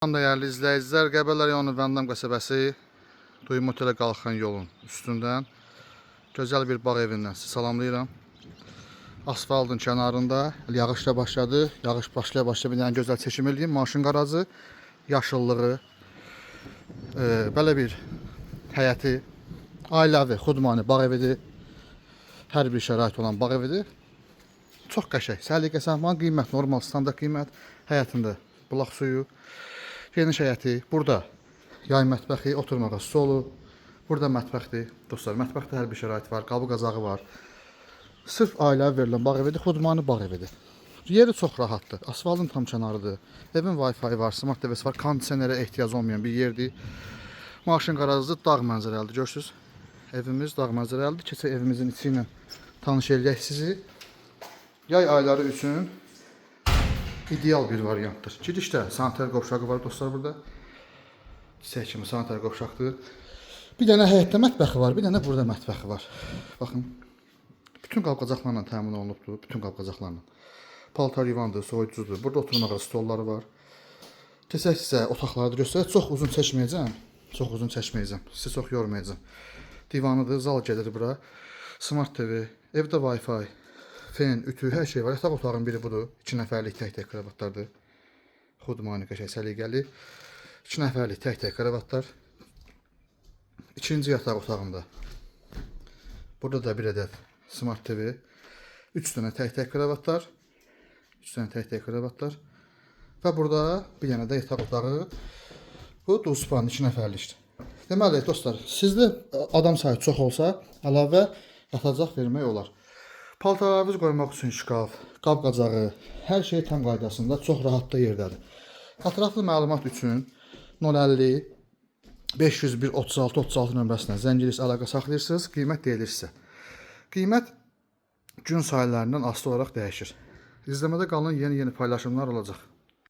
Değerli izləyicilər, Qəbələ rayonu Vəndam qəsəbəsi Duyum otelə qalxan yolun üstündən gözəl bir bağ evindən sizi salamlayıram. Asfaltın kənarında yağış da başladı. Yağış başlaya bir dənə gözəl çekim eləyim. Maşın qarajı, yaşıllığı, belə bir həyəti, ailəvi, xudmani bağ evidir. Hər bir şərait olan bağ evidir. Çox qəşəng, səliqəsi, qiymət, normal, standart qiymət. Həyətində bulaq suyu, geniş həyəti, burada yay mətbəxi, oturmağa stolu, burada mətbəxdir. Dostlar, mətbəxdə hər bir şərait var, qabı qazağı var. Sırf ailəvi verilən bağ evidir, xudmani bağ evidir. Yeri çox rahatdır, asfaltın tam kənarıdır. Evin Wi-Fi var, smart TV'si var, kondisionerə ehtiyac olmayan bir yerdir. Maşın qarajı dağ mənzərəlidir, görürsünüz. Evimiz dağ mənzərəlidir. Keçək evimizin içi ilə tanış eləyək sizi. Yay ayları üçün ideal bir variantdır. Girişdə sanitar qovşağı var dostlar burada. Çiçək kimi sanitar qovşaqdır. Bir dənə həyətdə mətbəxi var, bir dənə burada mətbəxi var. Baxın, bütün qab-qacaqlarla təmin olunubdur, bütün qab-qacaqlarla. Paltar yuvandır, soyucudur. Burada oturmağa stolları var. Keçək sizə otaqları göstərək. Çox uzun çəkməyəcəm. Sizi çox yormayacağım. Divanıdır, zal gedir bura. Smart TV, evdə Wi-Fi, fen, ütü, hər şey var. Yataq otağın biri budur. 2 nəfərlik tək-tək kravatlardır. Xudmani qəşəng səliqəli. 2 nəfərlik tək-tək kravatlar. İkinci yataq otağında. Burada da bir ədəd Smart TV. 3 dənə tək-tək kravatlar. 3 dənə tək-tək kravatlar. Və burada bir dənə də yataq otağı. Bu duzpan 2 nəfərlikdir. Deməli dostlar, sizdə adam sayı çox olsa, əlavə yatacaq vermək olar. Paltarlarınızı qoymaq üçün şkaf, qab-qacağı, hər şey tam qaydasında, çox rahatlı yerdədir. Ətraflı məlumat üçün 050 501 36 36 nömrəsindən zəng edib əlaqə saxlayırsınız, qiymət deyilirsə. Qiymət gün sayılarından asılı olaraq dəyişir. İzləmədə qalın, yeni paylaşımlar olacaq.